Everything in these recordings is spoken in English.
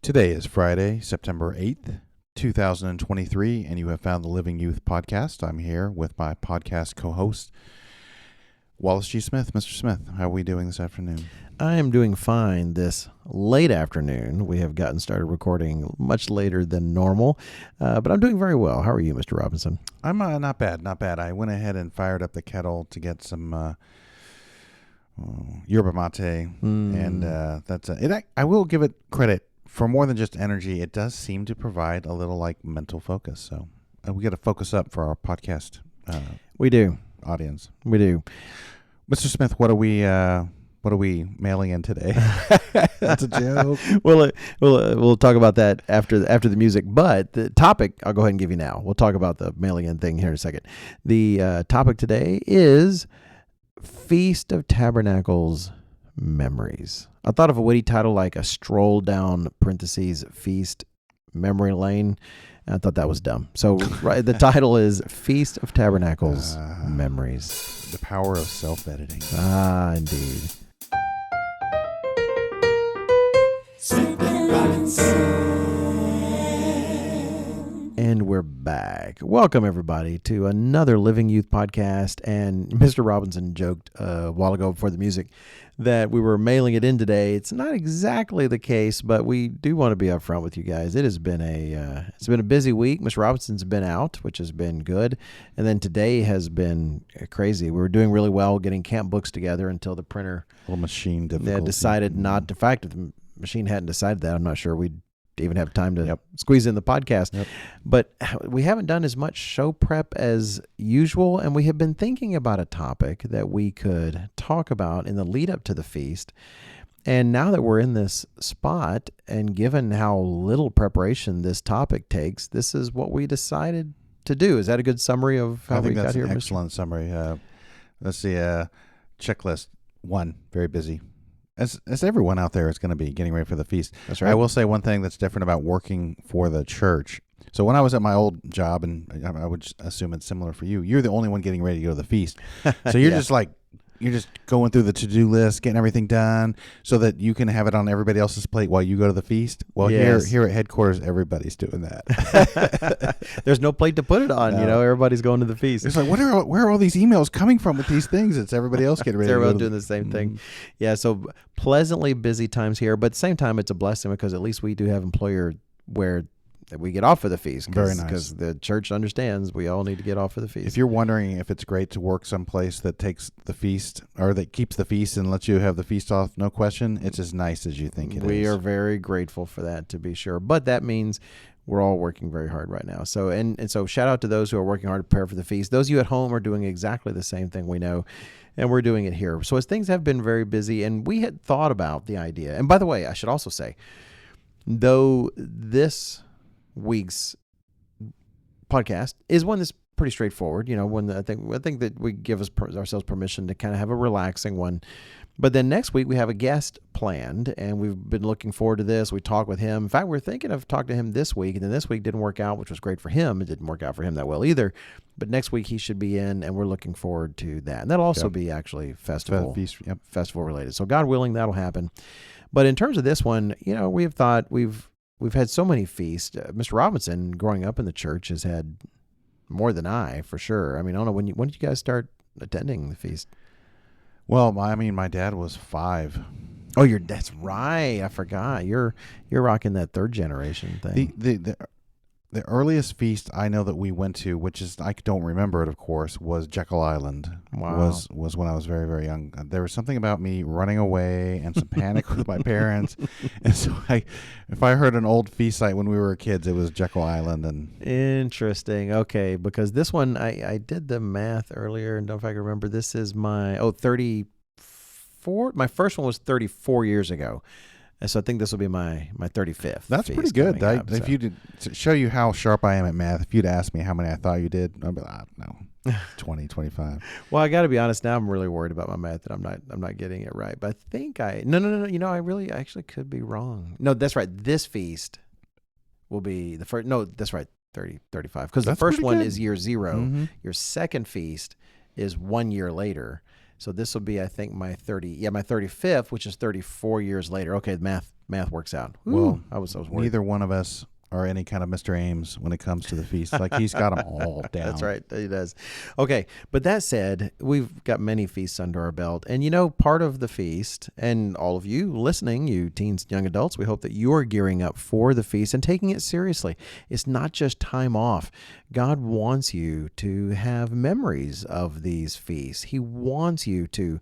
Today is Friday, September 8th, 2023, and you have found the Living Youth Podcast. I'm here with my podcast co-host, Wallace G. Smith. Mr. Smith, how are we doing this afternoon? I am doing fine this late afternoon. We have gotten started recording much later than normal, but I'm doing very well. How are you, Mr. Robinson? I'm not bad. I went ahead and fired up the kettle to get some yerba mate, and that's it. I will give it credit. For more than just energy, it does seem to provide a little like mental focus. So we got to focus up for our podcast. We do, audience. We do. Mr. Smith, what are we mailing in today? That's a joke. We'll talk about that after the music. But the topic, I'll go ahead and give you now. We'll talk about the mailing in thing here in a second. The topic today is Feast of Tabernacles memories. I thought of a witty title like a stroll down parentheses feast memory lane. I thought that was dumb. So the title is Feast of Tabernacles memories. The power of self-editing. Ah, indeed. And we're back. Welcome, everybody, to another Living Youth podcast. And Mr. Robinson joked a while ago before the music that we were mailing it in today. It's not exactly the case, but we do want to be upfront with you guys. It has been a busy week. Mr. Robinson's been out, which has been good, and then today has been crazy. We were doing really well getting camp books together until the printer machine difficulty. Decided not to. In fact, if the machine hadn't decided that, I'm not sure we'd even have time to squeeze in the podcast. But we haven't done as much show prep as usual, and we have been thinking about a topic that we could talk about in the lead up to the feast. And now that we're in this spot, and given how little preparation this topic takes, this is what we decided to do. Is that a good summary of how we got here? An excellent summary. Let's see. Checklist 1, very busy. As everyone out there is going to be getting ready for the feast. That's right. I will say one thing that's different about working for the church. So when I was at my old job, and I would assume it's similar for you, you're the only one getting ready to go to the feast. So you're you're just going through the to-do list, getting everything done so that you can have it on everybody else's plate while you go to the feast. Well, here at headquarters, everybody's doing that. There's no plate to put it on. No. Everybody's going to the feast. It's like, where are all these emails coming from with these things? It's everybody else getting ready to go. Everyone doing the same thing. Yeah, so pleasantly busy times here, but at the same time, it's a blessing because at least we do have employer where we get off for the feast. Very nice. Because the church understands we all need to get off for the feast. If you're wondering if it's great to work someplace that takes the feast or that keeps the feast and lets you have the feast off, no question, it's as nice as you think it is. We are very grateful for that, to be sure. But that means we're all working very hard right now. So and so shout out to those who are working hard to prepare for the feast. Those of you at home are doing exactly the same thing, we know, and we're doing it here. So as things have been very busy, and we had thought about the idea. And by the way, I should also say, though this week's podcast is one that's pretty straightforward, I think that we give ourselves permission to kind of have a relaxing one. But then next week we have a guest planned, and we've been looking forward to this. We talked with him. In fact, we're thinking of talking to him this week, and then this week didn't work out, which was great for him. It didn't work out for him that well either. But next week he should be in, and we're looking forward to that. And that'll also be actually festival related. So God willing, that'll happen. But in terms of this one, we have thought we've had so many feasts. Mr. Robinson, growing up in the church, has had more than I, for sure. I mean, I don't know, when did you guys start attending the feast? Well, my dad was 5. Oh, that's right. I forgot. You're rocking that third generation thing. The earliest feast I know that we went to, which is, I don't remember it, of course, was Jekyll Island. Wow. Was when I was very, very young. There was something about me running away and some panic with my parents. And so if I heard an old feast site when we were kids, it was Jekyll Island. And interesting. Okay, because this one, I did the math earlier, and don't know if I can remember. This is my 34. My first one was 34 years ago. And so I think this will be my 35th. That's pretty good. If you did, to show you how sharp I am at math, if you'd asked me how many I thought you did, I'd be like, no, 20, 25. Well, I got to be honest. Now I'm really worried about my math that I'm not getting it right. But I think no. I actually could be wrong. No, that's right. This feast will be the first. No, that's right. 35. Because the first one is year 0. Mm-hmm. Your second feast is 1 year later. So this will be, I think, my 35th, which is 34 years later. Okay, math math works out. Well, I was worried. neither one of us are any kind of Mr. Ames when it comes to the feast. Like, he's got them all down. That's right. He does. Okay. But that said, we've got many feasts under our belt. And, part of the feast, and all of you listening, you teens, young adults, we hope that you're gearing up for the feast and taking it seriously. It's not just time off. God wants you to have memories of these feasts. He wants you to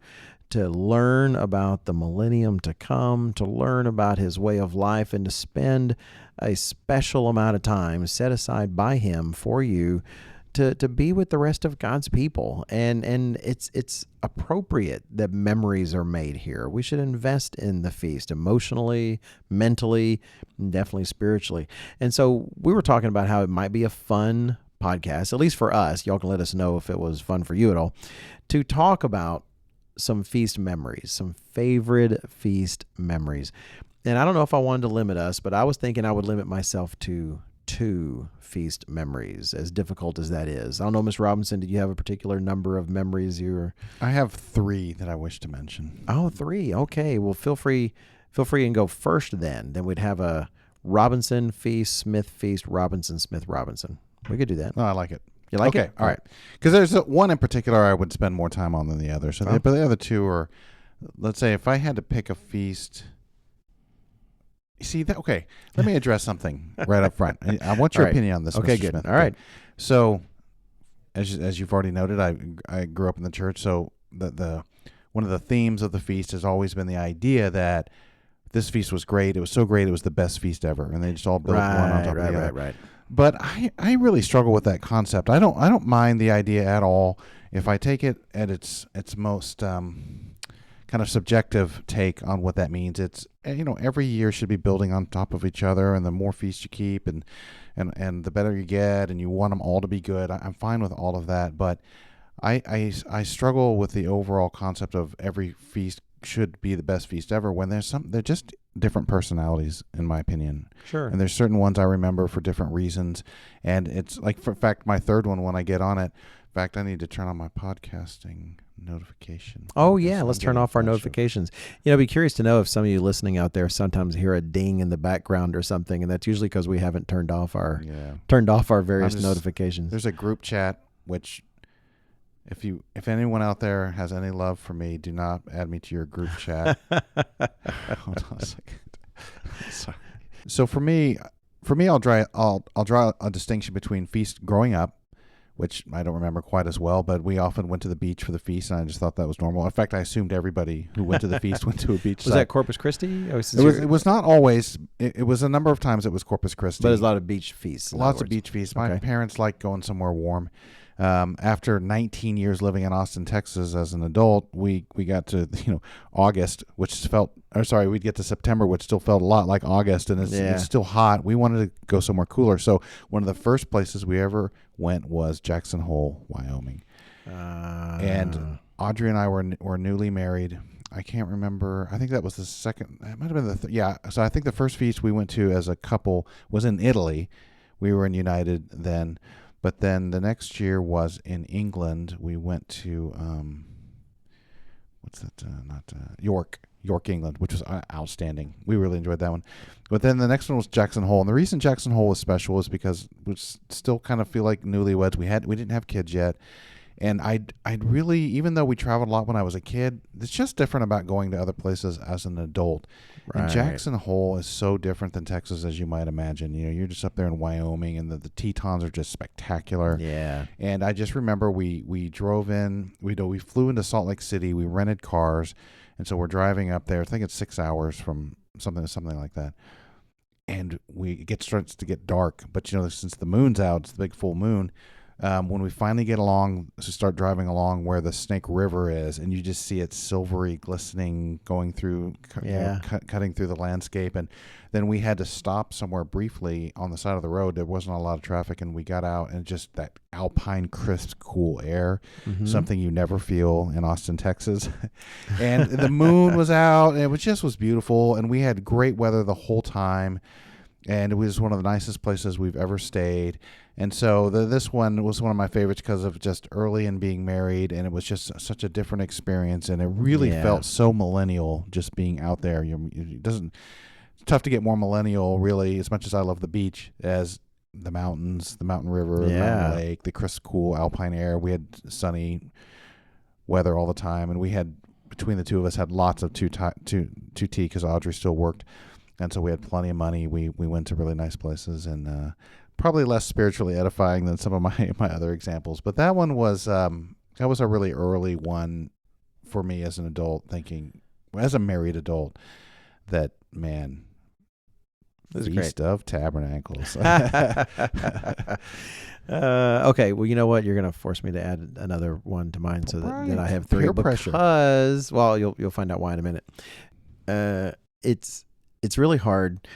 learn about the millennium to come, to learn about his way of life, and to spend a special amount of time set aside by him for you to be with the rest of God's people. And it's appropriate that memories are made here. We should invest in the feast emotionally, mentally, and definitely spiritually. And so we were talking about how it might be a fun podcast, at least for us. Y'all can let us know if it was fun for you at all, to talk about some feast memories, some favorite feast memories. And I don't know if I wanted to limit us, but I was thinking I would limit myself to 2 feast memories, as difficult as that is. I don't know, Miss Robinson, did you have a particular number of memories you were... I have 3 that I wish to mention. Oh, 3. Okay. Well, feel free and go first then. Then we'd have a Robinson feast, Smith feast, Robinson, Smith, Robinson. We could do that. Oh, I like it. You like it? Okay, all right. Because there's one in particular I would spend more time on than the other. So, but the other 2 are, let's say, if I had to pick a feast. See that? Okay, let me address something right up front. I want your opinion on this. Okay, Mr. good. Smith. All right. So, as you've already noted, I grew up in the church. So the one of the themes of the feast has always been the idea that this feast was great. It was so great. It was the best feast ever, and they just all built one on top of the other. Right. But I really struggle with that concept. I don't mind the idea at all if I take it at its most kind of subjective take on what that means. It's every year should be building on top of each other, and the more feasts you keep, and the better you get, and you want them all to be good. I'm fine with all of that, but I struggle with the overall concept of every feast should be the best feast ever when they're just different personalities, in my opinion. Sure. And there's certain ones I remember for different reasons. And it's like, for fact, my third one, when I get on it, in fact, I need to turn on my podcasting notification. Oh, yeah. Let's turn off our notifications. I'd be curious to know if some of you listening out there sometimes hear a ding in the background or something. And that's usually because we haven't turned off our various notifications. There's a group chat, which... If anyone out there has any love for me, do not add me to your group chat. Hold on a second. Sorry. So for me, I'll draw a distinction between feast growing up, which I don't remember quite as well, but we often went to the beach for the feast, and I just thought that was normal. In fact, I assumed everybody who went to the feast went to a beach. Was that Corpus Christi? It was not always. It was a number of times. It was Corpus Christi. But there's a lot of beach feasts. Lots of beach feasts. My parents liked going somewhere warm. After 19 years living in Austin, Texas as an adult, we got to, August, we'd get to September, which still felt a lot like August, and it's still hot. We wanted to go somewhere cooler. So one of the first places we ever went was Jackson Hole, Wyoming. And Audrey and I were newly married. I can't remember. I think that was the second. It might have been the So I think the first feast we went to as a couple was in Italy. We were in United then. But then the next year was in England. We went to York, England, which was outstanding. We really enjoyed that one. But then the next one was Jackson Hole, and the reason Jackson Hole was special is because we still kind of feel like newlyweds. We didn't have kids yet, and I'd really, even though we traveled a lot when I was a kid, it's just different about going to other places as an adult. Right. And Jackson Hole is so different than Texas as you might imagine. You're just up there in Wyoming, and the Tetons are just spectacular. Yeah. And I just remember we drove in. We flew into Salt Lake City. We rented cars, and so we're driving up there. I think it's 6 hours from something like that. And it starts to get dark. But since the moon's out, it's the big full moon. When we finally get along, so start driving along where the Snake River is, and you just see it silvery, glistening, going through, cutting through the landscape. And then we had to stop somewhere briefly on the side of the road. There wasn't a lot of traffic, and we got out, and just that alpine, crisp, cool air, something you never feel in Austin, Texas. And the moon was out, and it was beautiful, and we had great weather the whole time. And it was one of the nicest places we've ever stayed. And so this one was one of my favorites because of just early and being married, and it was just such a different experience, and it really felt so millennial just being out there. It It's tough to get more millennial, really, as much as I love the beach, as the mountains, the mountain river, the mountain lake, the crisp, cool alpine air. We had sunny weather all the time, and we had, between the two of us, had lots of 2T because Audrey still worked, and so we had plenty of money. We went to really nice places, and probably less spiritually edifying than some of my other examples. But that one was that was a really early one for me as an adult, thinking, as a married adult, that, man, Feast of Tabernacles. Okay, well, you know what? You're going to force me to add another one to mine so that I have three. Peer pressure. Because, well, you'll find out why in a minute. It's really hard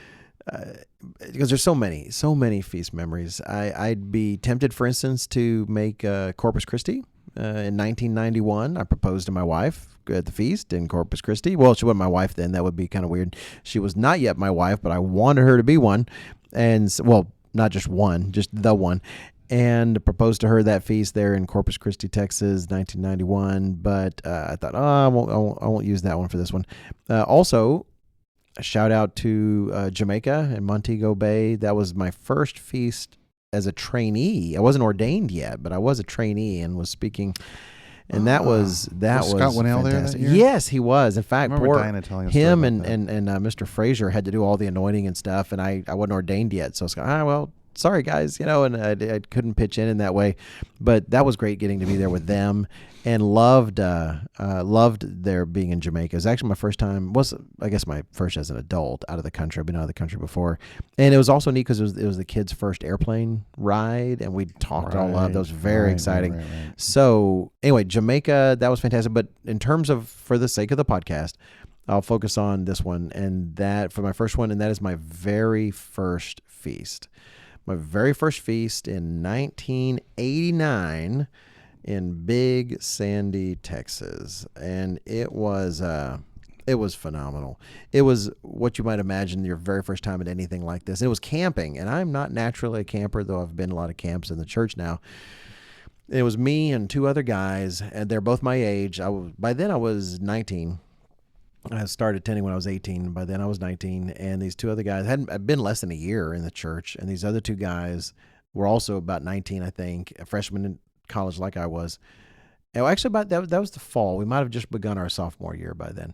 because there's so many feast memories. I'd be tempted, for instance, to make Corpus Christi. In 1991, I proposed to my wife at the feast in Corpus Christi. Well, she wasn't my wife then. That would be kind of weird. She was not yet my wife, but I wanted her to be one. And, well, not just one, just the one. And proposed to her that feast there in Corpus Christi, Texas, 1991. But I thought, I won't use that one for this one. Also, a shout out to Jamaica and Montego Bay. That was my first feast as a trainee. I wasn't ordained yet, but I was a trainee and was speaking. And that was Scott Winnell there that year? Yes, he was. In fact, Diana telling us him and Mr. Frazier had to do all the anointing and stuff, and I wasn't ordained yet. So I was like, well, sorry guys, and I couldn't pitch in that way. But that was great getting to be there with them, and loved their being in Jamaica. It was actually my first time, I guess my first as an adult out of the country. I've been out of the country before. And it was also neat because it was the kids' first airplane ride, and we talked it all up. That was very exciting. Right. So anyway, Jamaica, that was fantastic. But in terms of, for the sake of the podcast, I'll focus on this one, and that for my first one, and that is my very first feast. My very first feast in 1989 in Big Sandy, Texas. And it was phenomenal. It was what you might imagine your very first time at anything like this. It was camping, and I'm not naturally a camper, though I've been to a lot of camps in the church now. It was me and two other guys, and they're both my age. By then I was 19. I started attending when I was 18. By then I was 19, and these two other guys had been less than a year in the church, and these other two guys were also about 19, I think, a freshman in college like I was. And actually, about that was the fall. We might have just begun our sophomore year by then.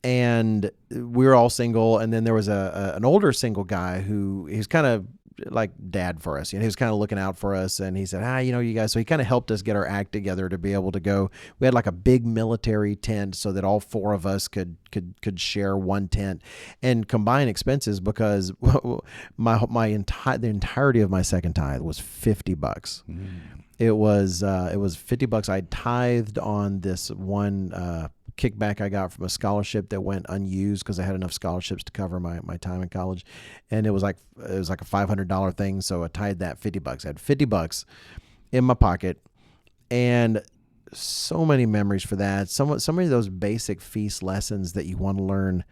And we were all single, and then there was an older single guy who he's kind of like dad for us. He was kind of looking out for us, and he said, you guys. So he kind of helped us get our act together to be able to go. We had like a big military tent so that all four of us could share one tent and combine expenses, because the entirety of my second tithe was $50. Mm. It was $50. I tithed on this one kickback I got from a scholarship that went unused because I had enough scholarships to cover my time in college, and it was like a $500 thing. So I tied that $50. I had $50 in my pocket, and so many memories for that. So many of those basic feast lessons that you want to learn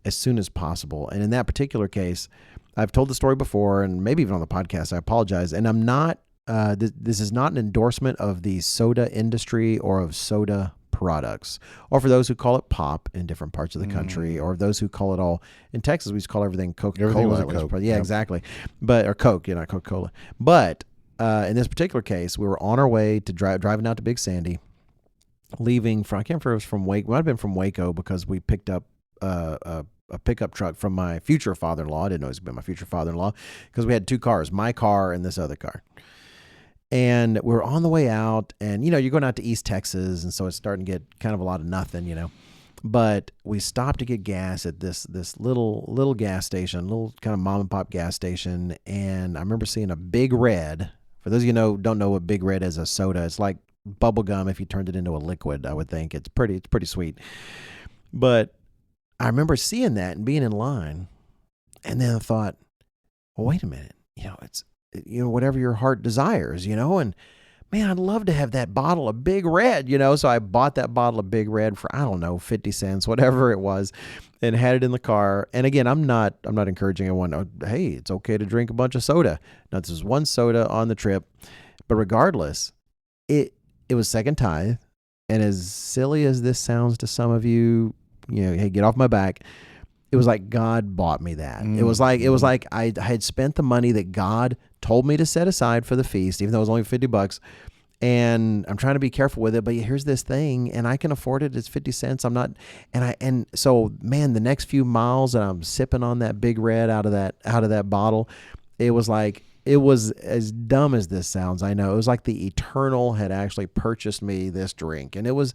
as soon as possible. And in that particular case, I've told the story before, and maybe even on the podcast. I apologize, and I'm not. This is not an endorsement of the soda industry or of soda products, or for those who call it pop in different parts of the country, or those who call it all in Texas, we just call everything Coca-Cola. Everything was a Coke. Yeah, exactly. Or Coke, not Coca-Cola. But in this particular case, we were on our way to driving out to Big Sandy, leaving from, I can't remember if it was from Waco. It might have been from Waco, because we picked up a pickup truck from my future father-in-law. I didn't know he was my future father-in-law, because we had two cars, my car and this other car. And we're on the way out, and, you're going out to East Texas, and so it's starting to get kind of a lot of nothing, But we stopped to get gas at this little gas station, little kind of mom and pop gas station, and I remember seeing a Big Red. For those of you who don't know what Big Red is, a soda. It's like bubble gum if you turned it into a liquid, I would think. It's pretty sweet. But I remember seeing that and being in line, and then I thought, well, wait a minute, it's whatever your heart desires, and man, I'd love to have that bottle of Big Red, so I bought that bottle of Big Red for, I don't know, 50 cents, whatever it was, and had it in the car. And again, I'm not encouraging anyone, hey, it's okay to drink a bunch of soda. No, this is one soda on the trip. But regardless, it was second tithe. And as silly as this sounds to some of you, hey, get off my back. it was like God bought me that. It was like I had spent the money that God told me to set aside for the feast, even though it was only $50. And I'm trying to be careful with it, but here's this thing, and I can afford it. It's 50 cents. I'm not, and so, man, the next few miles that I'm sipping on that Big Red out of that bottle, it was like, it was as dumb as this sounds. I know it was like the Eternal had actually purchased me this drink, and it was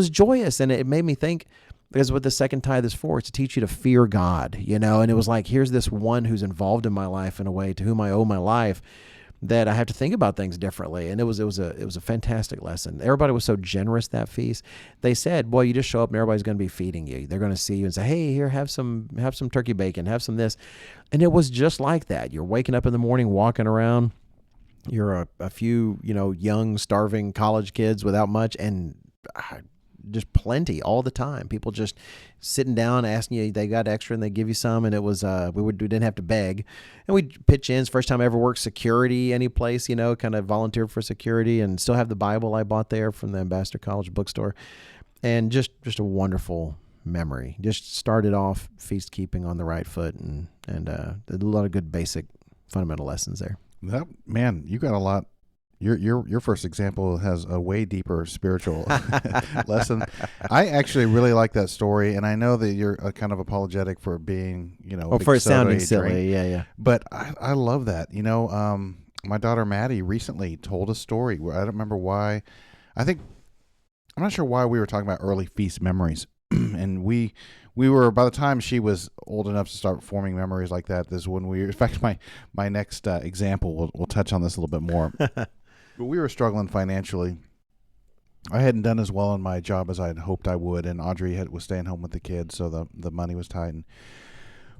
joyous, and it made me think. Because what the second tithe is for, it's to teach you to fear God, and it was like, here's this one who's involved in my life in a way to whom I owe my life, that I have to think about things differently. And it was a fantastic lesson. Everybody was so generous that feast. They said, boy, you just show up and everybody's going to be feeding you. They're going to see you and say, hey, here, have some turkey bacon, have some this. And it was just like that. You're waking up in the morning, walking around. You're a few, young, starving college kids without much, and just plenty all the time. People just sitting down, asking you, they got extra and they give you some. And it was, we didn't have to beg, and we'd pitch in. It's the first time I ever worked security any place, kind of volunteered for security, and still have the Bible I bought there from the Ambassador College bookstore. And just a wonderful memory. Just started off feast keeping on the right foot, and a lot of good basic fundamental lessons there. That, man, you got a lot. Your first example has a way deeper spiritual lesson. I actually really like that story, and I know that you're kind of apologetic for being, for it sounding silly, yeah. But I love that. My daughter Maddie recently told a story where I don't remember why. I'm not sure why we were talking about early feast memories, and we were, by the time she was old enough to start forming memories like that. This is when in fact, my next example, we'll touch on this a little bit more. But we were struggling financially. I hadn't done as well in my job as I had hoped I would, and Audrey was staying home with the kids, so the money was tight.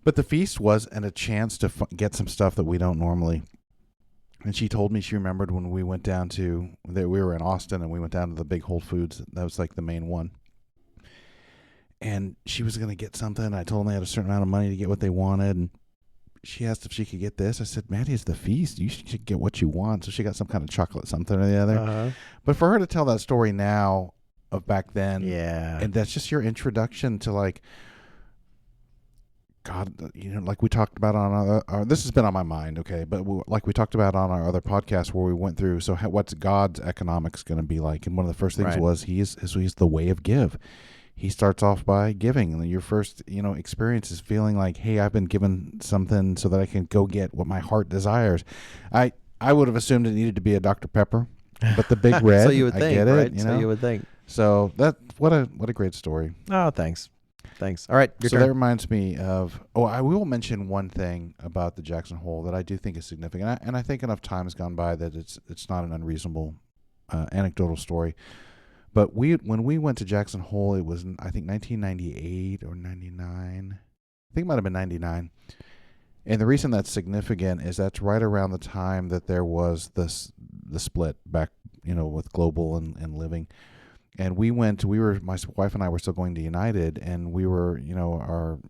But the feast was a chance to get some stuff that we don't normally. And she told me she remembered when we went down we were in Austin, and we went down to the big Whole Foods. That was like the main one. And she was going to get something. I told them they had a certain amount of money to get what they wanted, and she asked if she could get this. I said, Maddie, it's the feast. You should get what you want. So she got some kind of chocolate, something or the other. Uh-huh. But for her to tell that story now of back then, yeah, and that's just your introduction to like God. Like we talked about on this has been on my mind, okay. But like we talked about on our other podcast where we went through. So what's God's economics going to be like? And one of the first things was he's the way of give. He starts off by giving, and your first, experience is feeling like, hey, I've been given something so that I can go get what my heart desires. I would have assumed it needed to be a Dr. Pepper, but the Big Red, so you would think, I get right? it. So you would think. So what a great story. Oh, thanks. All right, your turn. That reminds me of. Oh, I will mention one thing about the Jackson Hole that I do think is significant, and I think enough time has gone by that it's not an unreasonable anecdotal story. But when we went to Jackson Hole, it was, I think, 1998 or 99. I think it might have been 99. And the reason that's significant is that's right around the time that there was the split back, with Global and Living. And my wife and I were still going to United, and we were,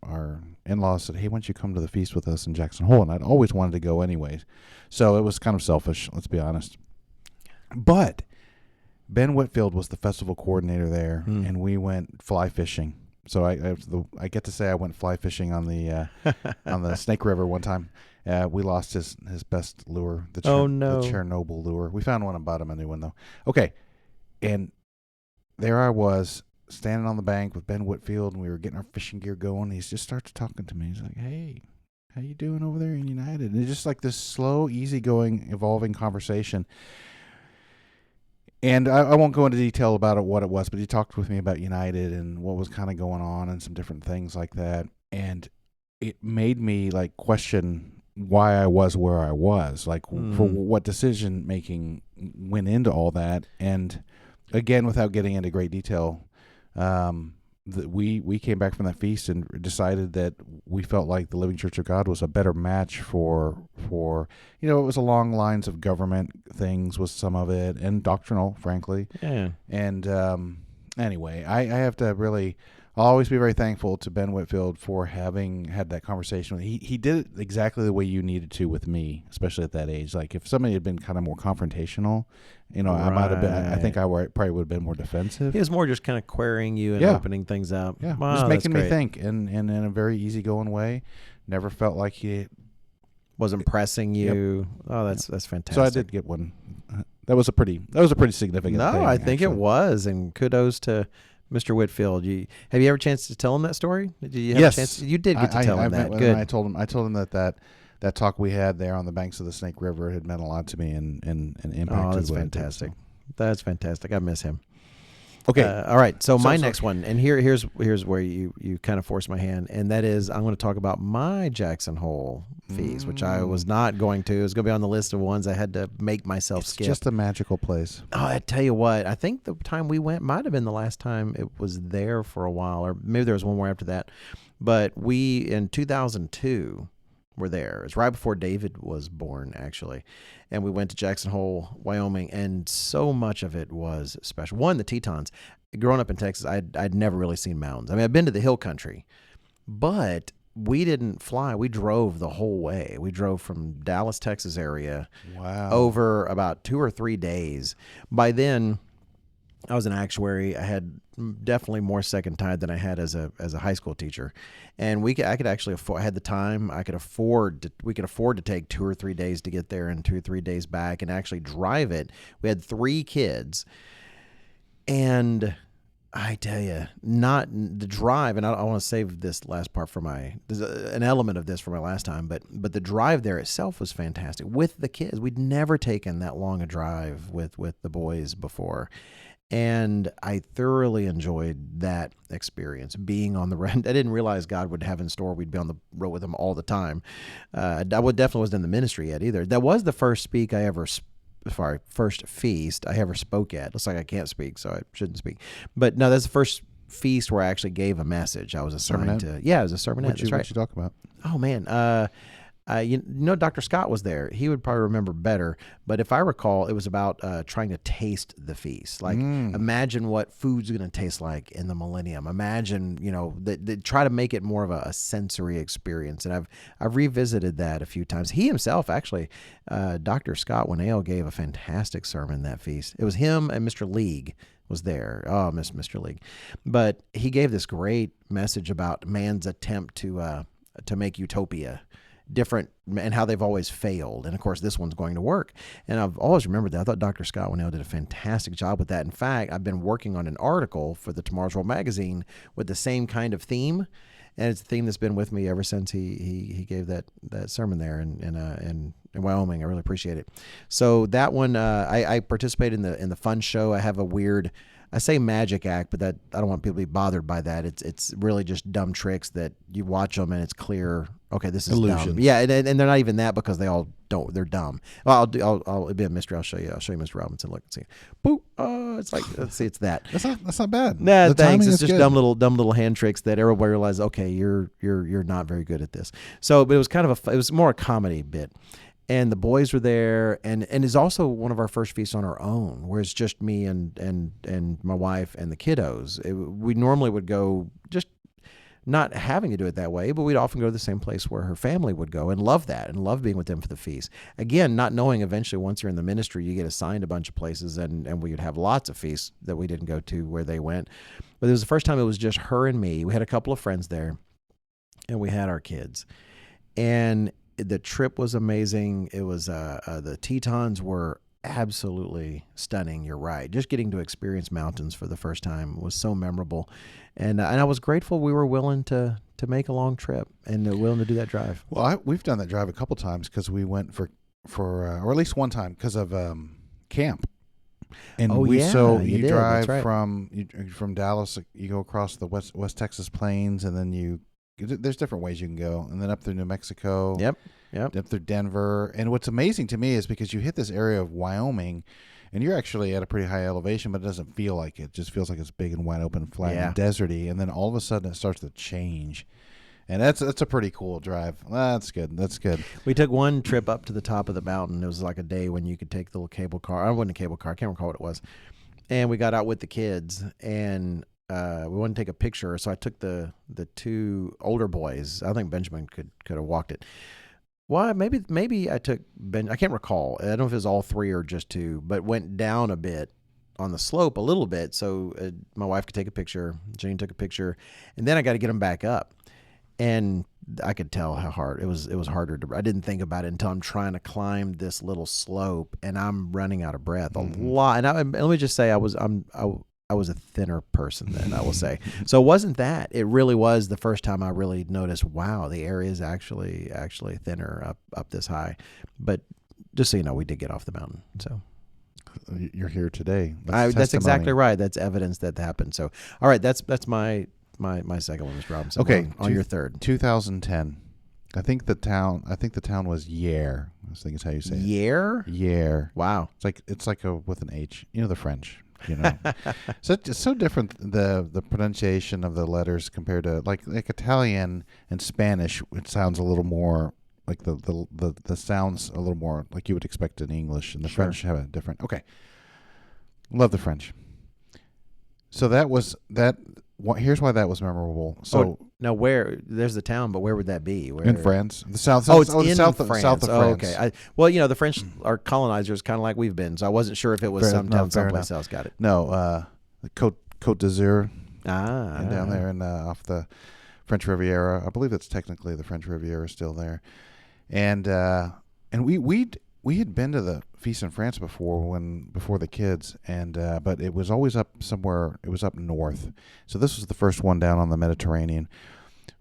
our in-laws said, hey, why don't you come to the feast with us in Jackson Hole? And I'd always wanted to go anyways. So it was kind of selfish, let's be honest. But Ben Whitfield was the festival coordinator there, and we went fly fishing. So I get to say I went fly fishing on the Snake River one time. We lost his best lure, the Chernobyl lure. We found one and bought him a new one though. Okay, and there I was standing on the bank with Ben Whitfield, and we were getting our fishing gear going. He just starts talking to me. He's like, "Hey, how you doing over there in United?" And it's just like this slow, easygoing, evolving conversation. And I won't go into detail about what it was, but he talked with me about United and what was kind of going on and some different things like that. And it made me like question why I was where I was, like for what decision making went into all that. And again, without getting into great detail, we came back from that feast and decided that we felt like the Living Church of God was a better match for it was along lines of government things with some of it, and doctrinal, frankly. Yeah. And anyway, I have to really I'll always be very thankful to Ben Whitfield for having had that conversation. He did it exactly the way you needed to with me, especially at that age. Like if somebody had been kind of more confrontational, I might have been. I think probably would have been more defensive. He was more just kind of querying you and opening things up. Yeah, wow, just making me think, and in a very easygoing way. Never felt like he wasn't pressing you. Yep. Oh, that's fantastic. So I did get one. That was a pretty significant thing. No, I think it was, and kudos to Mr. Whitfield. Have you ever a chance to tell him that story? Did you have a chance? You did get to tell him that. Good. I told him that talk we had there on the banks of the Snake River had meant a lot to me and impacted. Oh, that's fantastic. That's fantastic. I miss him. Okay. All right. So my next one, and here's where you kind of forced my hand, and that is I'm going to talk about my Jackson Hole feast, which I was not going to. It was going to be on the list of ones I had to make myself skip. It's just a magical place. Oh, I tell you what, I think the time we went might have been the last time it was there for a while, or maybe there was one more after that. But we, in 2002, were there. It was right before David was born, actually. And we went to Jackson Hole, Wyoming, and so much of it was special. One, the Tetons. Growing up in Texas, I'd never really seen mountains. I mean, I've been to the hill country, but we didn't fly. We drove the whole way. We drove from Dallas, Texas area over about 2 or 3 days. By then, I was an actuary. I had definitely more second tide than I had as a high school teacher, and I could actually afford. I had the time. We could afford to take 2 or 3 days to get there and 2 or 3 days back, and actually drive it. We had 3 kids, and I tell you, not the drive. And I want to save this last part for there's an element of this for my last time, but the drive there itself was fantastic with the kids. We'd never taken that long a drive with the boys before. And I thoroughly enjoyed that experience, being on the road. I didn't realize God would have in store we'd be on the road with him all the time. I definitely wasn't in the ministry yet either. That was the first feast I ever spoke at. Looks like I can't speak, so I shouldn't speak. But no, that's the first feast where I actually gave a message. I was assigned to. Yeah, it was a sermonette. That's right. What you talk about? Oh, man. Dr. Scott was there. He would probably remember better. But if I recall, it was about trying to taste the feast. Like, imagine what food's going to taste like in the millennium. Imagine, try to make it more of a sensory experience. And I've revisited that a few times. He himself, actually, Dr. Scott Winnail gave a fantastic sermon that feast. It was him and Mr. League was there. Oh, Mr. League. But he gave this great message about man's attempt to make utopia different and how they've always failed. And of course, this one's going to work. And I've always remembered that. I thought Dr. Scott Winnail did a fantastic job with that. In fact, I've been working on an article for the Tomorrow's World magazine with the same kind of theme. And it's a theme that's been with me ever since he gave that sermon there in Wyoming. I really appreciate it. So that one, I participated in the fun show. I have a weird, I say magic act, but that I don't want people to be bothered by that. It's really just dumb tricks that you watch them and it's clear. Okay, this is illusions. Dumb. Yeah, and they're not even that because they all don't. They're dumb. Well, it'll be a mystery. I'll show you Mr. Robinson. Look and see. Boop. It's like let's see. It's that. That's not bad. Nah, thanks. It's just good. dumb little hand tricks that everybody realizes. Okay, you're not very good at this. So, but it was kind of it was more a comedy bit. And the boys were there, and it's also one of our first feasts on our own, where it's just me and my wife and the kiddos. We normally would go just not having to do it that way, but we'd often go to the same place where her family would go and love that and love being with them for the feast. Again, not knowing eventually once you're in the ministry, you get assigned a bunch of places, and we would have lots of feasts that we didn't go to where they went. But it was the first time it was just her and me. We had a couple of friends there, and we had our kids. And the trip was amazing. It was the Tetons were absolutely stunning. You're right. Just getting to experience mountains for the first time was so memorable, and I was grateful we were willing to make a long trip and willing to do that drive. Well, we've done that drive a couple times because we went for or at least one time because of camp. And you drive from Dallas, you go across the West Texas plains, and then there's different ways you can go, and then up through New Mexico. Yep. Up through Denver. And what's amazing to me is because you hit this area of Wyoming, and you're actually at a pretty high elevation, but it doesn't feel like it. It just feels like it's big and wide open, flat and deserty, and then all of a sudden it starts to change. And that's a pretty cool drive. That's good. We took one trip up to the top of the mountain. It was like a day when you could take the little cable car. I wasn't a cable car. I can't recall what it was. And we got out with the kids, and we wanted to take a picture, so I took the two older boys. I think Benjamin could have walked it. Well, maybe I took Ben. I can't recall. I don't know if it was all three or just two, but went down a bit on the slope a little bit, so my wife could take a picture. Jane took a picture, and then I got to get them back up, and I could tell how hard it was. It was harder to. I didn't think about it until I'm trying to climb this little slope, and I'm running out of breath a lot. And let me just say, I was a thinner person then, I will say. So it wasn't that. It really was the first time I really noticed, wow, the area is actually thinner up this high. But just so you know, we did get off the mountain. So you're here today. That's exactly right. That's evidence that happened. So all right, that's my second one, Mr. Robinson. Okay, on your third. 2010. I think the town was Yare. I think it's how you say it. Yare? Yare. Wow. It's like a with an H. You know, the French. You know, so it's so different, the pronunciation of the letters compared to like Italian and Spanish. It sounds a little more like the sounds a little more like you would expect in English, and the French have a different. Okay, love the French. So that was that. Here's why that was memorable. So now there's the town, but where would that be? Where? In France, the south. Oh, it's in in south France. South of France. Okay. Well, the French are colonizers, kind of like we've been. So I wasn't sure if it was someplace else. Got it. No, the Côte d'Azur. And down there and off the French Riviera. I believe that's technically the French Riviera still there. And we had been to the Feast in France before the kids, and but it was always up somewhere. It was up north, so this was the first one down on the Mediterranean.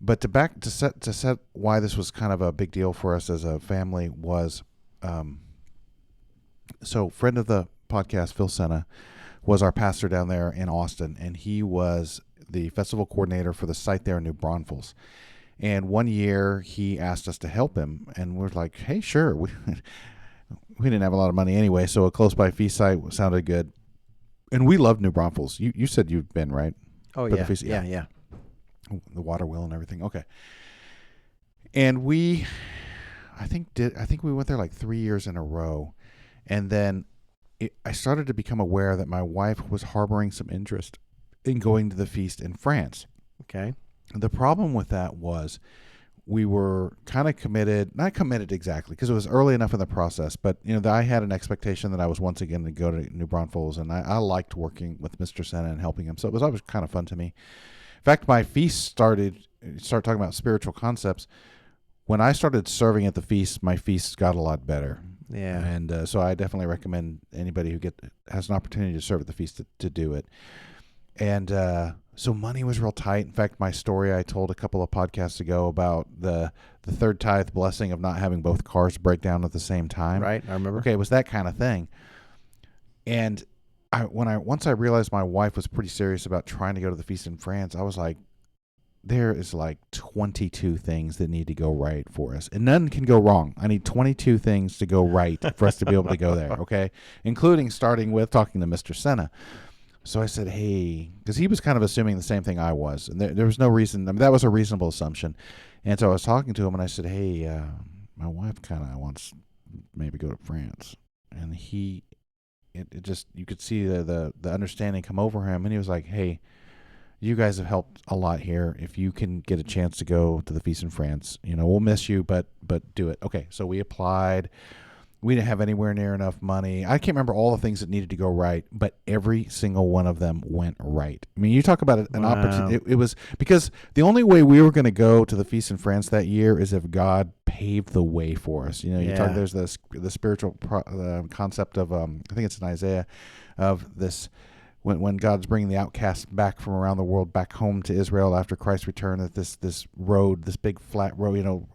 But to set why this was kind of a big deal for us as a family was, so friend of the podcast, Phil Senna, was our pastor down there in Austin, and he was the festival coordinator for the site there in New Braunfels. And one year he asked us to help him, and we're like, hey, sure. We didn't have a lot of money anyway, so a close-by feast site sounded good. And we loved New Braunfels. You said you'd been, right? Oh, yeah. Yeah. The water wheel and everything. Okay. And I think we went there like 3 years in a row. And then I started to become aware that my wife was harboring some interest in going to the feast in France. Okay. The problem with that was we were kind of committed, not committed exactly, because it was early enough in the process, but I had an expectation that I was once again to go to New Braunfels, and I liked working with Mr. Senna and helping him, so it was always kind of fun to me. In fact, my feast started talking about spiritual concepts. When I started serving at the feast, my feasts got a lot better. Yeah. And so I definitely recommend anybody who has an opportunity to serve at the feast to do it. And so money was real tight. In fact, my story I told a couple of podcasts ago about the third tithe blessing of not having both cars break down at the same time. Right, I remember. Okay, it was that kind of thing. And once I realized my wife was pretty serious about trying to go to the feast in France, I was like, there is like 22 things that need to go right for us, and none can go wrong. I need 22 things to go right for us to be able to go there, okay? Including starting with talking to Mr. Senna. So I said, hey, because he was kind of assuming the same thing I was, and there was no reason. I mean, that was a reasonable assumption. And so I was talking to him, and I said, hey, my wife kind of wants maybe go to France. And it just, you could see the understanding come over him, and he was like, hey, you guys have helped a lot here. If you can get a chance to go to the feast in France, we'll miss you, but do it. Okay, so we applied. We didn't have anywhere near enough money. I can't remember all the things that needed to go right, but every single one of them went right. I mean, you talk about an opportunity. It was because the only way we were going to go to the feast in France that year is if God paved the way for us. You talk. There's the spiritual concept of I think it's in Isaiah of this. When God's bringing the outcasts back from around the world back home to Israel after Christ's return, that this road, this big flat road,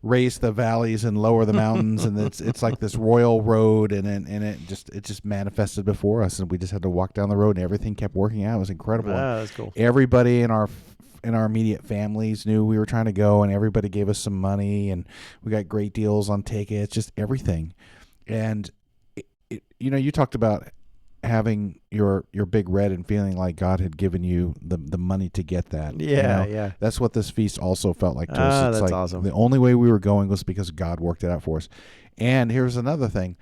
raise the valleys and lower the mountains, and it's like this royal road, and it just manifested before us, and we just had to walk down the road, and everything kept working out. It was incredible. That's cool. Everybody in our immediate families knew we were trying to go, and everybody gave us some money, and we got great deals on tickets, just everything. And you talked about having your big red and feeling like God had given you the money to get that. Yeah. That's what this feast also felt like to us. It's that's like awesome. The only way we were going was because God worked it out for us. And here's another thing.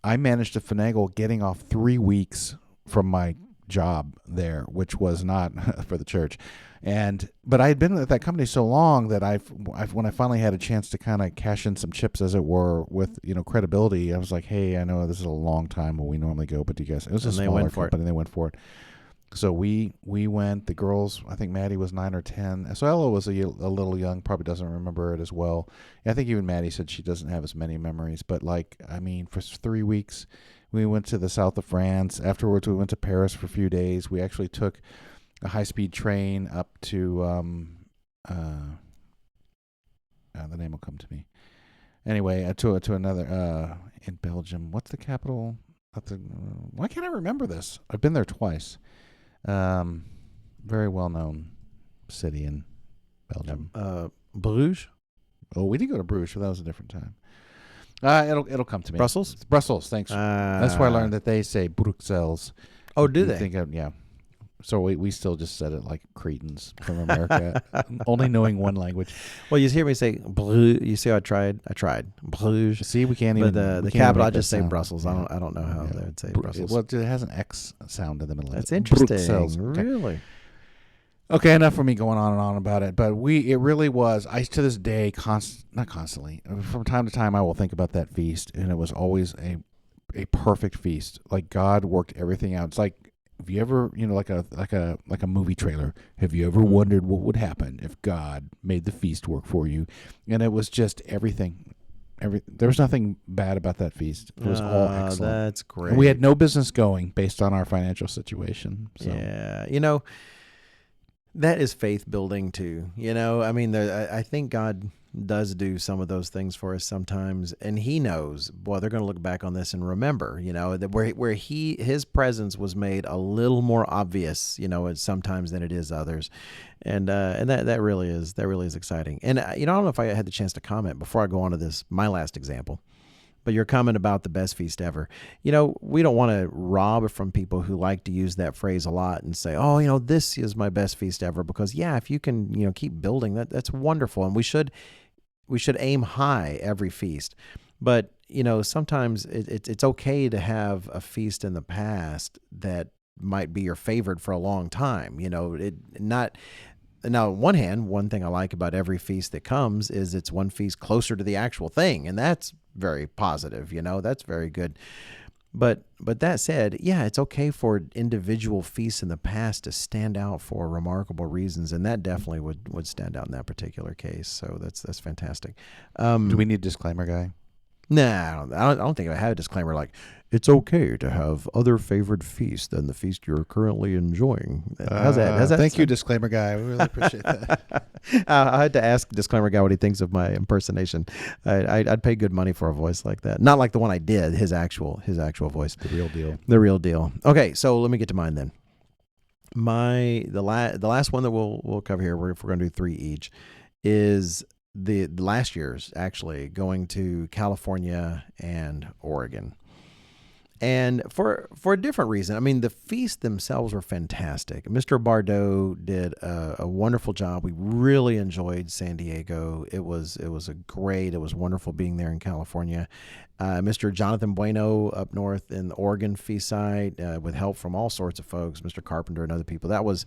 I managed to finagle getting off 3 weeks from my job there, which was not for the church. But I had been at that company so long that I've when I finally had a chance to kind of cash in some chips, as it were, with credibility, I was like, hey, I know this is a long time when we normally go, but do you guys? It was a smaller company. They went for it. So we went. The girls, I think Maddie was 9 or 10. So Ella was a little young, probably doesn't remember it as well. I think even Maddie said she doesn't have as many memories. But for 3 weeks, we went to the south of France. Afterwards, we went to Paris for a few days. We actually took a high-speed train up to the name will come to me. Anyway, to another in Belgium. What's the capital? Why can't I remember this? I've been there twice. Very well-known city in Belgium. Bruges. Oh, we did go to Bruges, but that was a different time. It'll come to me. Brussels. It's Brussels. Thanks. That's where I learned that they say Bruxelles. Oh, do they? Yeah. So we still just said it like cretins from America, only knowing one language. Well, you hear me say Bruges. You see how I tried? Bruges. See, we can't even. But the capital, I just say Brussels. Yeah. I don't know how they would say Brussels. Well, it has an X sound in the middle of it. That's interesting. Bruxelles. Really? Okay, enough for me going on and on about it. But it really was. I to this day, not constantly, from time to time, I will think about that feast, and it was always a perfect feast. Like God worked everything out. It's like. Have you ever, like a movie trailer, have you ever wondered what would happen if God made the feast work for you? And it was just everything. There was nothing bad about that feast. It was all excellent. That's great. And we had no business going based on our financial situation. So. Yeah. That is faith building too. I mean, I think God does do some of those things for us sometimes, and He knows. Boy, they're going to look back on this and remember. That where His presence was made a little more obvious. Sometimes than it is others, and that really is exciting. And I don't know if I had the chance to comment before I go on to my last example. But your comment about the best feast ever, we don't want to rob from people who like to use that phrase a lot and say, oh, this is my best feast ever, because if you can, keep building that's wonderful. And we should aim high every feast. But, sometimes it's okay to have a feast in the past that might be your favorite for a long time. Now, on one hand, one thing I like about every feast that comes is it's one feast closer to the actual thing, and that's very positive. That's very good. But that said, it's okay for individual feasts in the past to stand out for remarkable reasons, and that definitely would stand out in that particular case. So that's fantastic. Do we need a disclaimer, guy? Nah, I don't think I have a disclaimer like, it's okay to have other favored feasts than the feast you're currently enjoying. How's that? Thank you, disclaimer guy. We really appreciate that. I had to ask disclaimer guy what he thinks of my impersonation. I'd pay good money for a voice like that. Not like the one I did, his actual voice. The real deal. Okay, so let me get to mine then. The last one that we'll cover here, if we're going to do 3 each, is the last year's actually going to California and Oregon. And for a different reason. I mean, the feasts themselves were fantastic. Mr. Bardot did a wonderful job. We really enjoyed San Diego. It was wonderful being there in California. Mr. Jonathan Bueno up north in the Oregon feast side with help from all sorts of folks, Mr. Carpenter and other people. That was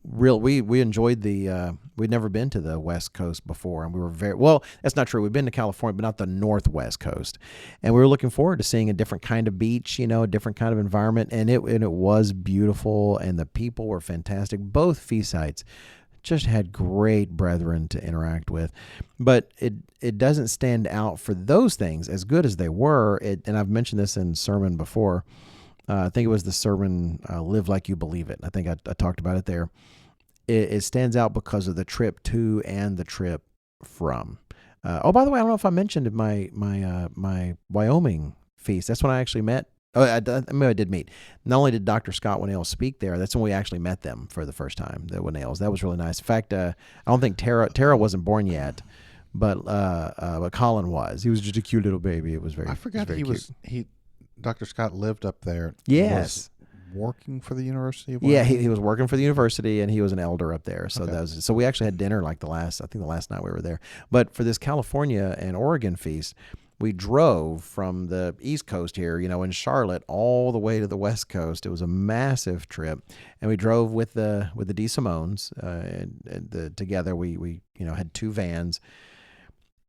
real. We enjoyed we'd never been to the West Coast before, and we were that's not true. We've been to California, but not the Northwest Coast, and we were looking forward to seeing a different kind of beach, a different kind of environment, and it was beautiful, and the people were fantastic. Both feast sites just had great brethren to interact with, but it doesn't stand out for those things as good as they were. And I've mentioned this in sermon before. I think it was the sermon, Live Like You Believe It. I think I talked about it there. It stands out because of the trip to and the trip from. By the way, I don't know if I mentioned my Wyoming feast. That's when I actually met. I did meet. Not only did Dr. Scott Winnales speak there, that's when we actually met them for the first time, the Winnales. That was really nice. In fact, I don't think Tara wasn't born yet, but Colin was. He was just a cute little baby. It was very. I forgot he Dr. Scott lived up there. Yes. Working for the University of Wyoming? Yeah, he was working for the university, and he was an elder up there. So so we actually had dinner like the last night we were there. But for this California and Oregon feast, we drove from the East Coast here, in Charlotte, all the way to the West Coast. It was a massive trip, and we drove with the DeSimones, and together we had two vans.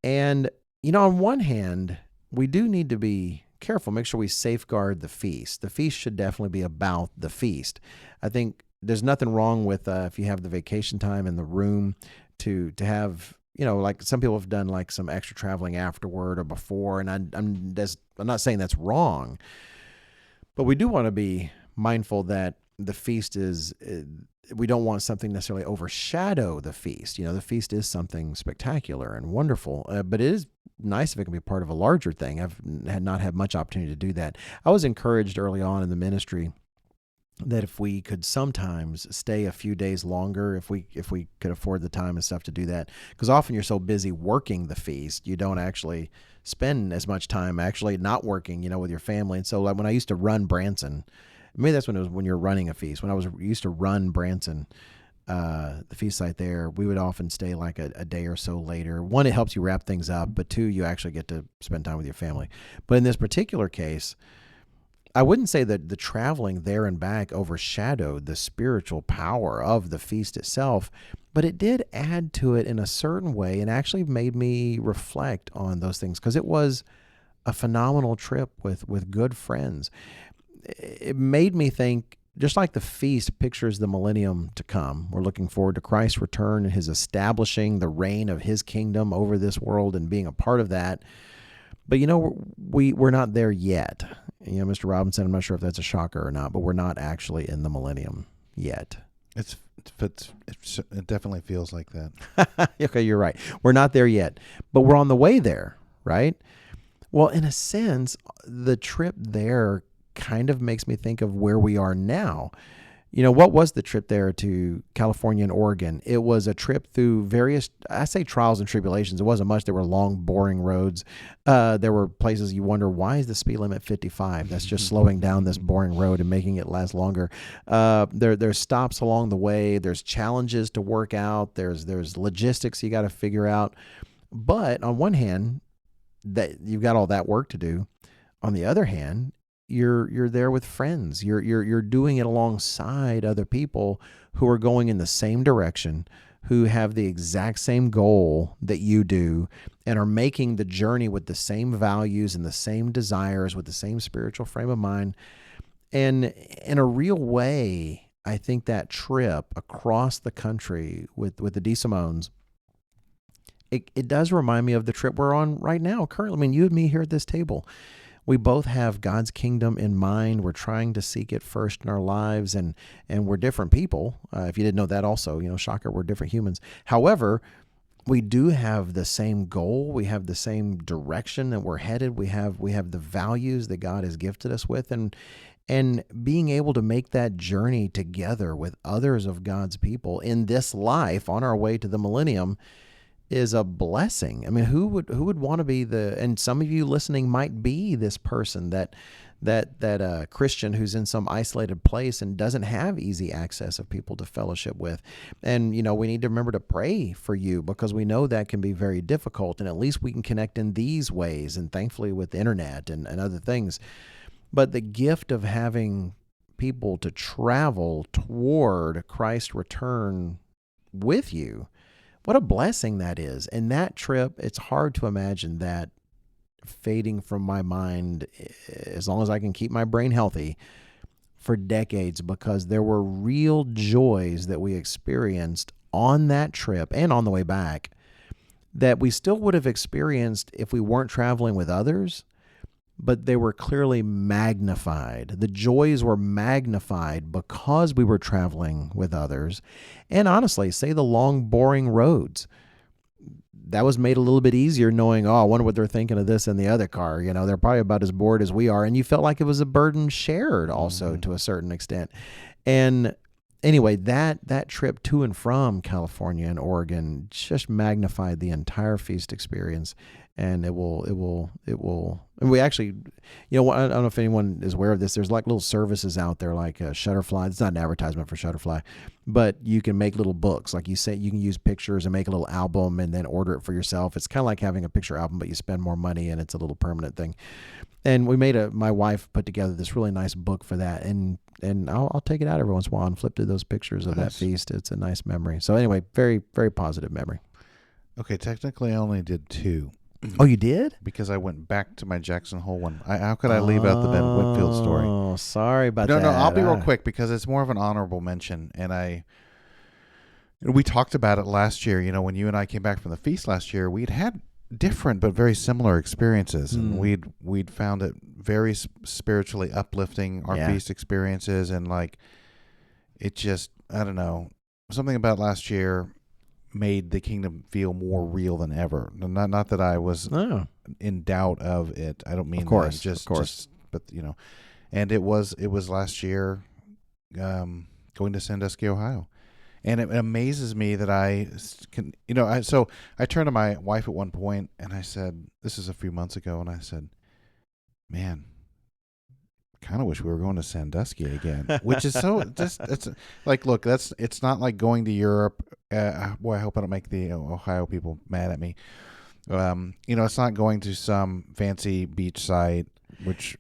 And on one hand, we do need to be careful, make sure we safeguard the feast. The feast should definitely be about the feast. I think there's nothing wrong with if you have the vacation time in the room to have, like some people have done like some extra traveling afterward or before, and I'm not saying that's wrong, but we do want to be mindful that the feast is. We don't want something necessarily overshadow the feast. The feast is something spectacular and wonderful, but it is nice if it can be part of a larger thing. I've not had much opportunity to do that. I was encouraged early on in the ministry that if we could sometimes stay a few days longer, if we could afford the time and stuff to do that, because often you're so busy working the feast, you don't actually spend as much time actually not working, with your family. And so like when I used to run Branson, maybe that's when you're running a feast. When I used to run Branson, the feast site there, we would often stay like a day or so later. One, it helps you wrap things up, but two, you actually get to spend time with your family. But in this particular case, I wouldn't say that the traveling there and back overshadowed the spiritual power of the feast itself, but it did add to it in a certain way and actually made me reflect on those things, because it was a phenomenal trip with good friends. It made me think, just like the feast pictures the millennium to come, we're looking forward to Christ's return and his establishing the reign of his kingdom over this world and being a part of that. But, we're not there yet. Mr. Robinson, I'm not sure if that's a shocker or not, but we're not actually in the millennium yet. It definitely feels like that. Okay, you're right. We're not there yet, but we're on the way there, right? Well, in a sense, the trip there kind of makes me think of where we are now. What was the trip there to California and Oregon? It was a trip through various, I say trials and tribulations. It wasn't much. There were long, boring roads. There were places you wonder, why is the speed limit 55? That's just slowing down this boring road and making it last longer. There's stops along the way. There's challenges to work out. There's logistics you got to figure out. But on one hand, that you've got all that work to do. On the other hand, you're there with friends. You're doing it alongside other people who are going in the same direction, who have the exact same goal that you do, and are making the journey with the same values and the same desires, with the same spiritual frame of mind. And in a real way, I think that trip across the country with the DeSimones, it does remind me of the trip we're on right now, currently. I mean, you and me here at this table. We both have God's kingdom in mind. We're trying to seek it first in our lives, and we're different people. If you didn't know that also, shocker, we're different humans. However, we do have the same goal. We have the same direction that we're headed. We have the values that God has gifted us with, and being able to make that journey together with others of God's people in this life on our way to the millennium is a blessing. I mean, who would want to be and some of you listening might be this person that Christian who's in some isolated place and doesn't have easy access of people to fellowship with. And, we need to remember to pray for you, because we know that can be very difficult, and at least we can connect in these ways, and thankfully with the internet and other things. But the gift of having people to travel toward Christ's return with you, what a blessing that is. And that trip, it's hard to imagine that fading from my mind, as long as I can keep my brain healthy, for decades, because there were real joys that we experienced on that trip and on the way back that we still would have experienced if we weren't traveling with others, but they were clearly magnified. The joys were magnified because we were traveling with others. And honestly, say the long, boring roads, that was made a little bit easier knowing, I wonder what they're thinking of this in the other car. They're probably about as bored as we are. And you felt like it was a burden shared also to a certain extent. And anyway, that trip to and from California and Oregon just magnified the entire feast experience. And it will. And we actually, I don't know if anyone is aware of this. There's like little services out there, like Shutterfly. It's not an advertisement for Shutterfly, but you can make little books. Like you say, you can use pictures and make a little album, and then order it for yourself. It's kind of like having a picture album, but you spend more money, and it's a little permanent thing. And my wife put together this really nice book for that, and I'll take it out every once in a while and flip through those pictures of that feast. It's a nice memory. So anyway, very, very positive memory. Okay, technically I only did 2. Oh, you did? Because I went back to my Jackson Hole one. How could I leave out the Ben Whitfield story? Oh, sorry about that. No, I'll be real quick because it's more of an honorable mention. And we talked about it last year. When you and I came back from the feast last year, we'd had different but very similar experiences, and we'd found it very spiritually uplifting, our feast experiences, and like it just, I don't know, something about last year made the kingdom feel more real than ever. Not that I was in doubt of it. I don't mean of course, but and it was last year going to Sandusky, Ohio. And it amazes me that I can, so I turned to my wife at one point and I said, this is a few months ago, and I said, man, kind of wish we were going to Sandusky again, which is so it's like, look, it's not like going to Europe. Boy, I hope I don't make the Ohio people mad at me. It's not going to some fancy beach site, which,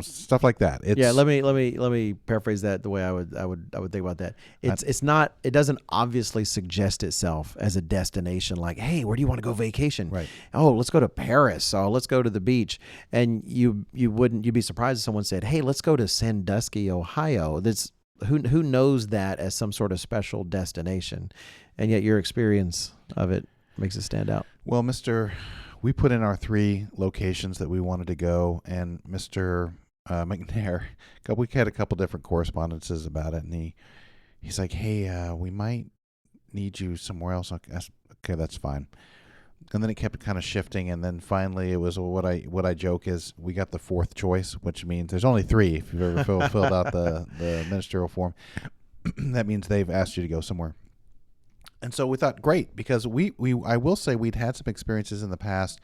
stuff like that. Let me paraphrase that the way I would think about that. It doesn't obviously suggest itself as a destination like, hey, where do you want to go vacation? Right. Oh, let's go to Paris. Oh, let's go to the beach. And you'd be surprised if someone said, hey, let's go to Sandusky, Ohio. Who knows that as some sort of special destination, and yet your experience of it makes it stand out. Well, we put in our 3 locations that we wanted to go, and Mr. McNair, we had a couple different correspondences about it, and he's like, hey, we might need you somewhere else. Okay, that's fine. And then it kept kind of shifting, and then finally it was what I joke is we got the 4th choice, which means there's only 3 if you've ever filled out the ministerial form. That means they've asked you to go somewhere. And so we thought, great, because I will say we'd had some experiences in the past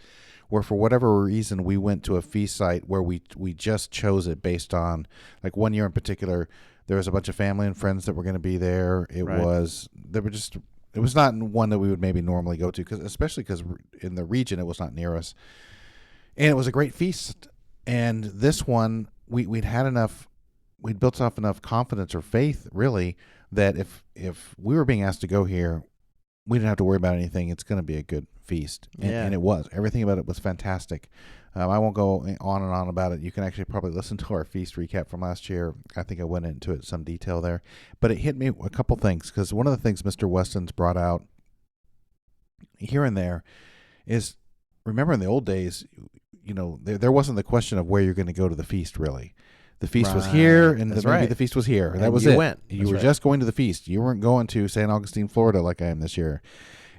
where for whatever reason we went to a feast site where we just chose it based on, like one year in particular, there was a bunch of family and friends that were going to be there. It was not one that we would maybe normally go to, especially because in the region it was not near us. And it was a great feast. And this one, we'd built up enough confidence or faith, really, that if we were being asked to go here, we didn't have to worry about anything. It's going to be a good feast. And it was. Everything about it was fantastic. I won't go on and on about it. You can actually probably listen to our feast recap from last year. I think I went into it in some detail there. But it hit me a couple things, because one of the things Mr. Weston's brought out here and there is, remember in the old days, there wasn't the question of where you're going to go to the feast, really. The feast was here, and maybe the feast was here. And that was it. You were just going to the feast. You weren't going to St. Augustine, Florida, like I am this year.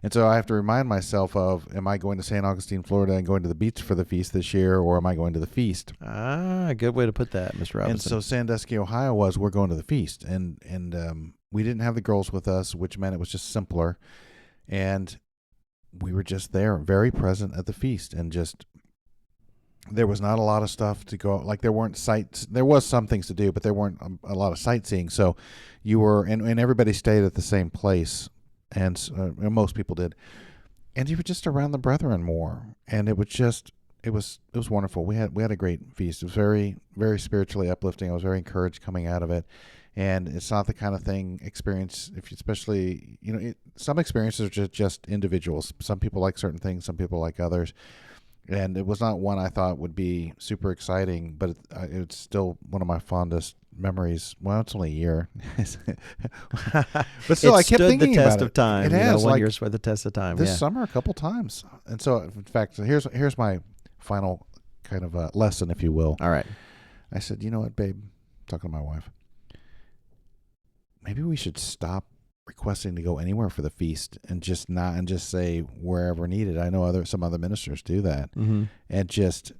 And so I have to remind myself of, am I going to St. Augustine, Florida, and going to the beach for the feast this year, or am I going to the feast? Good way to put that, Mr. Robinson. And so Sandusky, Ohio we're going to the feast. And we didn't have the girls with us, which meant it was just simpler. And we were just there, very present at the feast, and just... There was not a lot of stuff to go, like there weren't sites. There was some things to do, but there weren't a lot of sightseeing. So you were, and everybody stayed at the same place, and most people did. And you were just around the brethren more, and it was wonderful. We had a great feast. It was very, very spiritually uplifting. I was very encouraged coming out of it. And it's not the kind of thing especially some experiences are just individuals. Some people like certain things, some people like others. And it was not one I thought would be super exciting, but it's still one of my fondest memories. Well, it's only a year. But still, I kept thinking about it. It stood the test of time. It has. 1 year's worth of test of time. This summer a couple times. And so, in fact, here's my final kind of lesson, if you will. All right. I said, you know what, babe? Talking to my wife. Maybe we should stop requesting to go anywhere for the feast and just say wherever needed. I know some other ministers do that, and just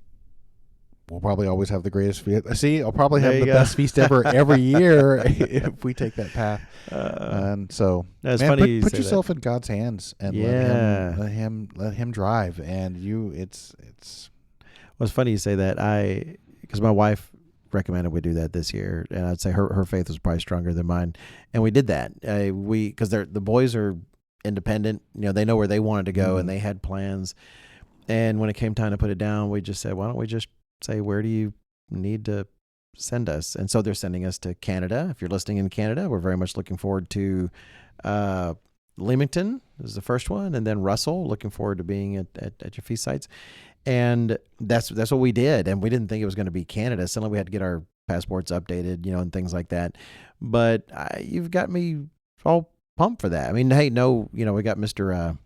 we'll probably always have the greatest feast. See, I'll probably There have you the go. best feast ever every year if we take that path. And so, That's man, funny you put say yourself in God's hands and Yeah. let him drive. And it's Well, it's funny you say that. Because my wife recommended we do that this year, and I'd say her faith was probably stronger than mine, and we did that. Because the boys are independent, they know where they wanted to go, and they had plans. And when it came time to put it down, we just said, why don't we just say, where do you need to send us? And so they're sending us to Canada. If you're listening in Canada, we're very much looking forward to Leamington is the first one, and then Russell. Looking forward to being at your feast sites. And that's what we did. And we didn't think it was going to be Canada. Suddenly we had to get our passports updated, and things like that. But you've got me all pumped for that. I mean, hey, no, we got Mr.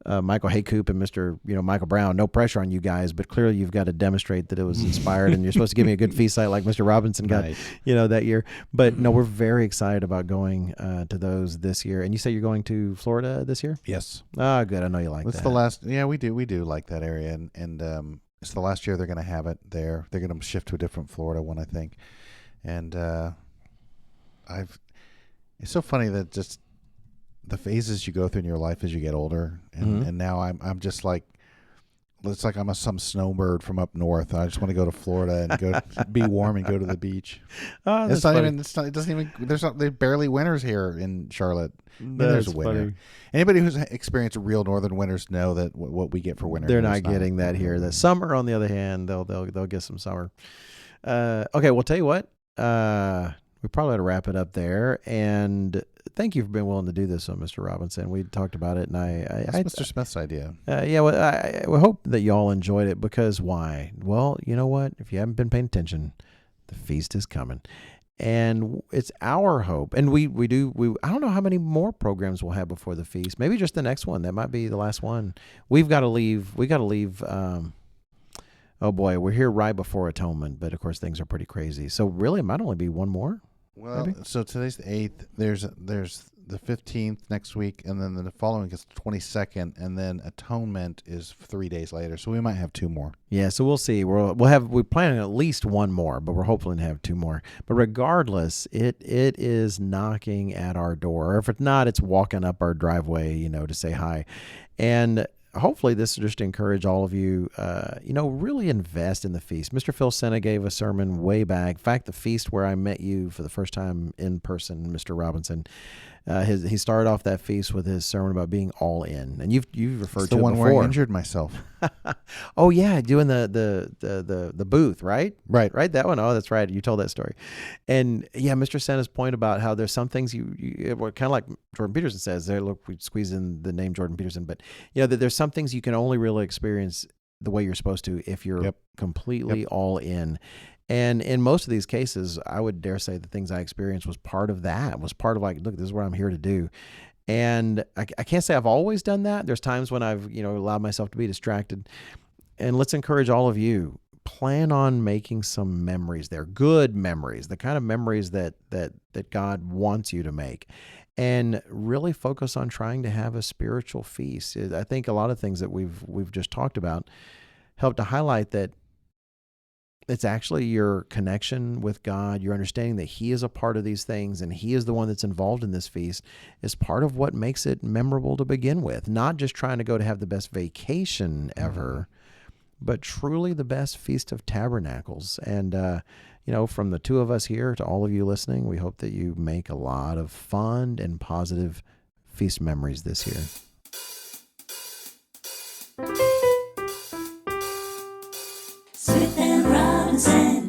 Michael Haycoop and Mr. Michael Brown. No pressure on you guys, but clearly you've got to demonstrate that it was inspired, and you're supposed to give me a good feast site like Mr. Robinson got, that year. But no, we're very excited about going to those this year. And you say you're going to Florida this year? Yes. Ah, good. I know you like that. It's the last. Yeah, we do like that area, and it's the last year they're going to have it there. They're going to shift to a different Florida one, I think. And it's so funny that just the phases you go through in your life as you get older, and now I'm just like, it's like I'm some snowbird from up north. I just want to go to Florida and go be warm and go to the beach. Oh, that's it's not funny. even. It doesn't even. There's barely winters here in Charlotte. That's There's a winter. funny. Anybody who's experienced real northern winters know that what we get for winter. They're not getting that here. The summer, on the other hand, they'll get some summer. Okay, well, tell you what. We probably ought to wrap it up there. And thank you for being willing to do this, Mr. Robinson. We talked about it, and That's Mr. Smith's idea. Yeah, well, I hope that you all enjoyed it, because why? Well, you know what? If you haven't been paying attention, the feast is coming. And it's our hope. And we I don't know how many more programs we'll have before the feast. Maybe just the next one. That might be the last one. We got to leave. Oh boy, we're here right before Atonement, but of course things are pretty crazy. So really, it might only be one more. Well, maybe? So today's the 8th. There's the 15th next week, and then the following is the 22nd, and then Atonement is 3 days later. So we might have 2 more. Yeah, so we'll see. We're planning at least one more, but we're hoping to have 2 more. But regardless, it is knocking at our door. Or if it's not, it's walking up our driveway, to say hi. And hopefully this will just encourage all of you, really invest in the feast. Mr. Phil Senna gave a sermon way back. In fact, the feast where I met you for the first time in person, Mr. Robinson, he started off that feast with his sermon about being all in. And you've referred to it before. The one where I injured myself. Oh yeah, doing the booth, right? Right. That one. Oh, that's right. You told that story. And yeah, Mr. Senna's point about how there's some things you kind of like Jordan Peterson says there. Look, we squeeze in the name Jordan Peterson, but that there's some things you can only really experience the way you're supposed to if you're completely all in. And in most of these cases, I would dare say the things I experienced was part of that. Was part of like, look, this is what I'm here to do. And I can't say I've always done that. There's times when I've, allowed myself to be distracted. And let's encourage all of you, plan on making some memories there, good memories, the kind of memories that God wants you to make, and really focus on trying to have a spiritual feast. I think a lot of things that we've just talked about help to highlight that it's actually your connection with God, your understanding that He is a part of these things and He is the one that's involved in this feast is part of what makes it memorable to begin with. Not just trying to go to have the best vacation ever, but truly the best Feast of Tabernacles. And, from the 2 of us here to all of you listening, we hope that you make a lot of fun and positive feast memories this year. Smith and Robinson.